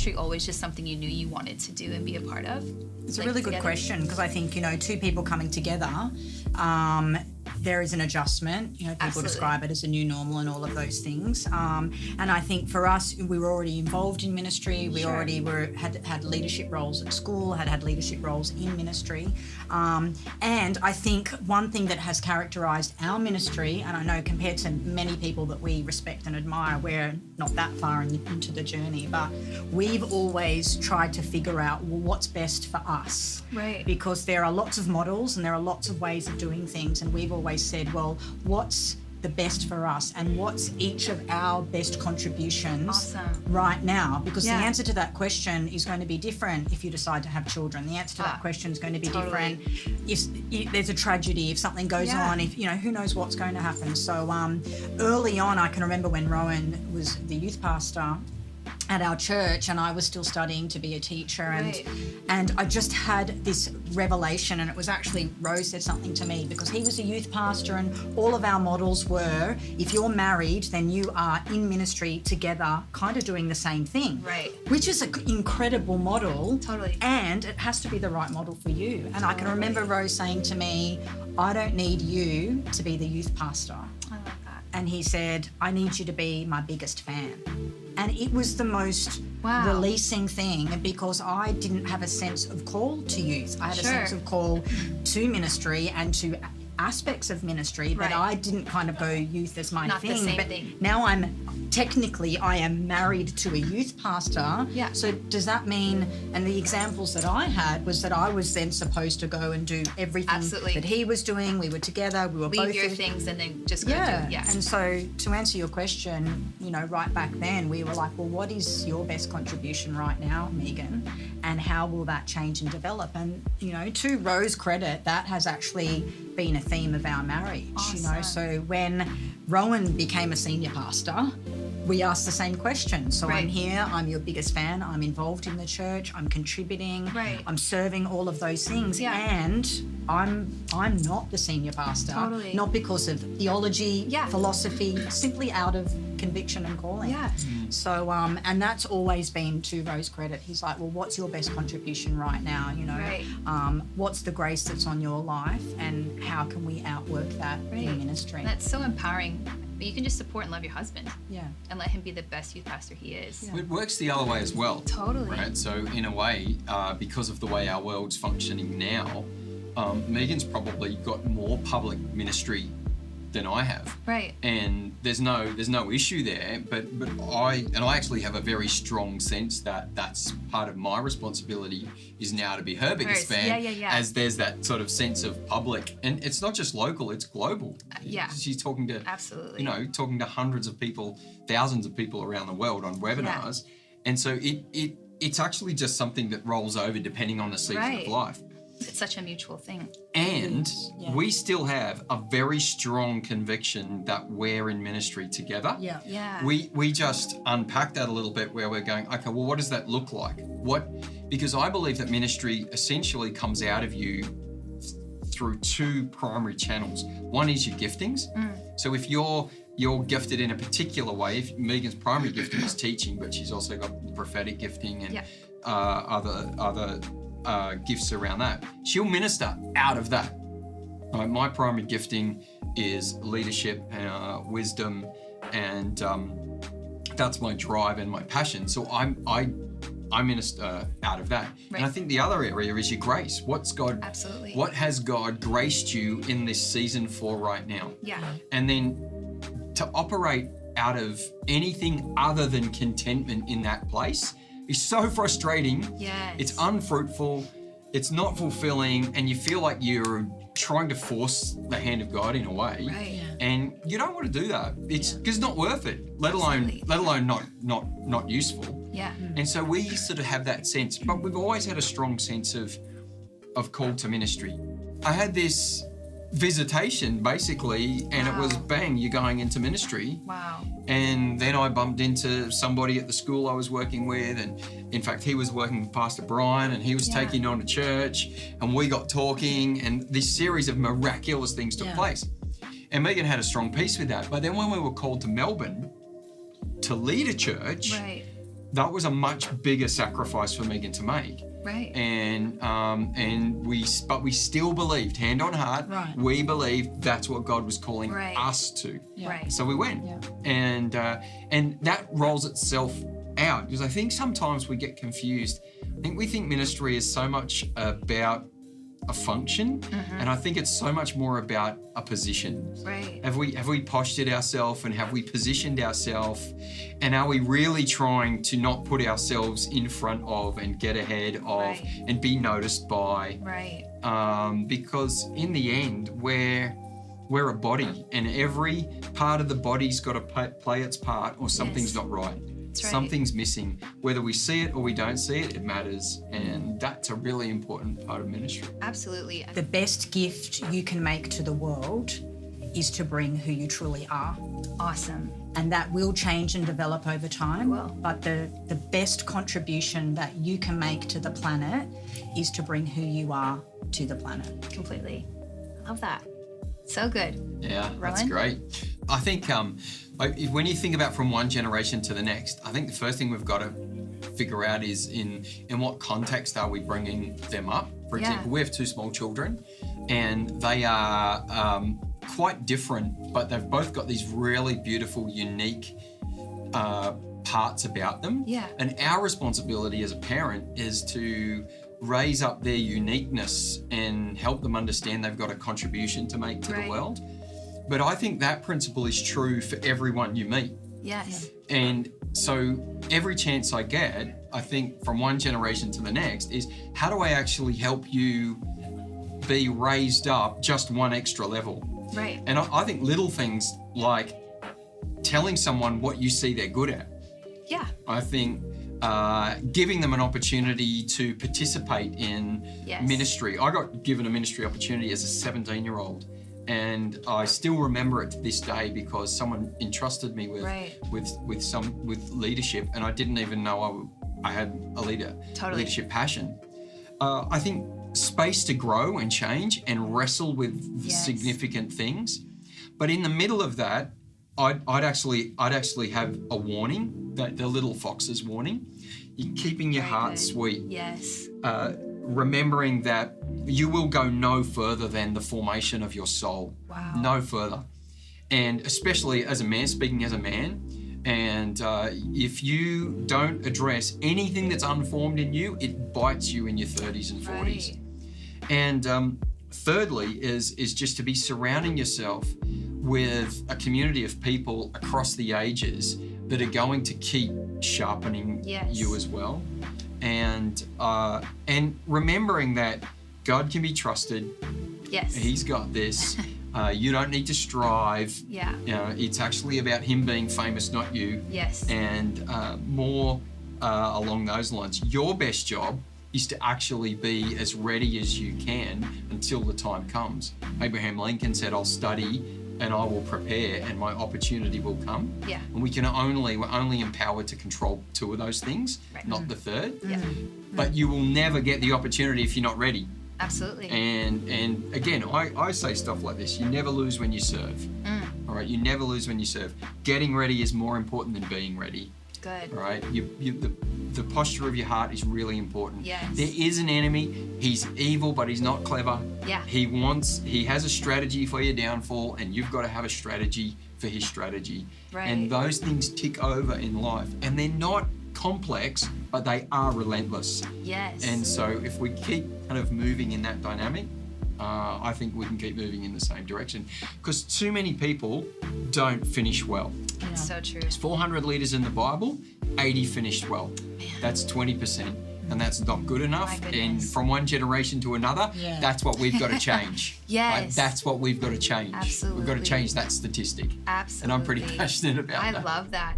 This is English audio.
ministry always just something you knew you wanted to do and be a part of? It's a really good question, because I think, two people coming together, there is an adjustment. People Absolutely. describe it as a new normal and all of those things. And I think for us, we were already involved in ministry. We already had leadership roles at school, had leadership roles in ministry. And I think one thing that has characterised our ministry, and I know compared to many people that we respect and admire, we're not that far into the journey, but we've always tried to figure out what's best for us. Right. Because there are lots of models and there are lots of ways of doing things, and we've always said, well, what's the best for us and what's each of our best contributions right now? Because the answer to that question is going to be different if you decide to have children. The answer to that question is going to be different if there's a tragedy, if something goes on, if who knows what's going to happen. So early on, I can remember when Rowan was the youth pastor at our church, and I was still studying to be a teacher, and I just had this revelation, and it was actually Rose said something to me, because he was a youth pastor and all of our models were, if you're married, then you are in ministry together, kind of doing the same thing. Right. Which is an incredible model. Totally. And it has to be the right model for you. And I can remember Rose saying to me, I don't need you to be the youth pastor. I love that. And he said, I need you to be my biggest fan. And it was the most releasing thing, because I didn't have a sense of call to youth. I had a sense of call to ministry and to aspects of ministry, but I didn't kind of go youth as my thing. The same but thing. now I am married to a youth pastor. Yeah. So does that mean, and the examples that I had was that I was then supposed to go and do everything that he was doing. We were together, we were both... Leave your things and then just go do it. Yeah. And so to answer your question, right back then, we were like, well, what is your best contribution right now, Megan? And how will that change and develop? And, to Rose's credit, that has actually been a theme of our marriage. Awesome. So when Rowan became a senior pastor, we asked the same question. So I'm here, I'm your biggest fan, I'm involved in the church, I'm contributing, I'm serving, all of those things. Yeah. And I'm not the senior pastor. Totally. Not because of theology, philosophy, simply out of conviction and calling. Yeah. So, and that's always been to Rose's credit. He's like, well, what's your best contribution right now? What's the grace that's on your life, and how can we outwork that in ministry? And that's so empowering. But you can just support and love your husband. Yeah. And let him be the best youth pastor he is. Yeah. It works the other way as well. Totally. Right. So in a way, because of the way our world's functioning now, Megan's probably got more public ministry than I have. Right. And there's no issue there, but I actually have a very strong sense that that's part of my responsibility is now to be her biggest fan. As there's that sort of sense of public, and it's not just local, it's global. She's talking to talking to hundreds of people, thousands of people around the world on webinars. And so it's actually just something that rolls over depending on the season of life. It's such a mutual thing. And we still have a very strong conviction that we're in ministry together. Yeah. We just unpack that a little bit, where we're going, okay, well, what does that look like? Because I believe that ministry essentially comes out of you through two primary channels. One is your giftings. So if you're gifted in a particular way, if Megan's primary gifting is teaching, but she's also got prophetic gifting and other gifts around that, she'll minister out of that. My primary gifting is leadership, wisdom, and that's my drive and my passion. So I minister out of that. And I think the other area is your grace. What has God graced you in this season for right now? Yeah. And then to operate out of anything other than contentment in that place is so frustrating. Yes. It's unfruitful, it's not fulfilling, and you feel like you're trying to force the hand of God in a way. Right. Yeah. And you don't want to do that. It's because it's not worth it, let alone not useful. Yeah. And so we sort of have that sense, but we've always had a strong sense of call to ministry. I had this visitation basically, and it was bang, you're going into ministry. Wow. And then I bumped into somebody at the school I was working with, and in fact he was working with Pastor Brian, and he was taking on a church, and we got talking, and this series of miraculous things took place. And Megan had a strong piece with that. But then when we were called to Melbourne to lead a church, that was a much bigger sacrifice for Megan to make. Right. And we still believed, hand on heart, Right. we believed that's what God was calling Right. us to. Right. So we went, Yeah. and that rolls itself out, because I think sometimes we get confused. I think we think ministry is so much about a function, and I think it's so much more about a position. Right. Have we postured ourselves, and have we positioned ourselves, and are we really trying to not put ourselves in front of and get ahead of Right. and be noticed by? Right. Because in the end, we're a body, and every part of the body's got to play its part, or something's Yes. not right. That's right. Something's missing. Whether we see it or we don't see it, it matters, and that's a really important part of ministry. Absolutely. The best gift you can make to the world is to bring who you truly are. Awesome. And that will change and develop over time. It will. But the best contribution that you can make to the planet is to bring who you are to the planet. Completely. Love that. So good. Yeah, that's Rowan? great. I think when you think about from one generation to the next, I think the first thing we've got to figure out is in what context are we bringing them up. For Yeah. example, we have 2 small children, and they are quite different, but they've both got these really beautiful, unique parts about them. Yeah. And our responsibility as a parent is to raise up their uniqueness and help them understand they've got a contribution to make to the Right. world. But I think that principle is true for everyone you meet. Yes. And so every chance I get, I think from one generation to the next, is how do I actually help you be raised up just one extra level? Right. And I think little things like telling someone what you see they're good at. Yeah. I think giving them an opportunity to participate in Yes. ministry. I got given a ministry opportunity as a 17-year-old, and I still remember it to this day because someone entrusted me with Right. with leadership, and I didn't even know I had a Totally. leadership passion. I think space to grow and change and wrestle with the Yes. significant things, but in the middle of that, I'd actually have a warning, that the little fox's warning. You're keeping your Very heart good. sweet, Yes. remembering that you will go no further than the formation of your soul. Wow. No further. And especially as a man, speaking as a man, and if you don't address anything that's unformed in you, it bites you in your 30s and 40s. Right. And thirdly is just to be surrounding yourself with a community of people across the ages that are going to keep sharpening Yes. you as well, and remembering that God can be trusted. Yes. He's got this. You don't need to strive. Yeah. It's actually about Him being famous, not you. Yes. And more along those lines. Your best job is to actually be as ready as you can until the time comes. Abraham Lincoln said, "I'll study and I will prepare, and my opportunity will come." Yeah. And we're only empowered to control 2 of those things, Right. not the third. Yeah. But you will never get the opportunity if you're not ready. Absolutely. And again, I say stuff like this: you never lose when you serve. All right, you never lose when you serve. Getting ready is more important than being ready. Good. All right, the posture of your heart is really important. Yes. There is an enemy. He's evil, but he's not clever. Yeah. He has a strategy for your downfall, and you've got to have a strategy for his strategy. Right. And those things tick over in life, and they're not complex, but they are relentless. Yes. And so if we keep kind of moving in that dynamic, I think we can keep moving in the same direction, because too many people don't finish well. So true. There's 400 leaders in the Bible, 80 finished well. That's 20%, and that's not good enough. My And goodness. from one generation to another, Yeah. that's what we've got to change. Yes. That's what we've got to change. We've got to Absolutely. change that statistic. Absolutely. And I'm pretty passionate about I that. love that.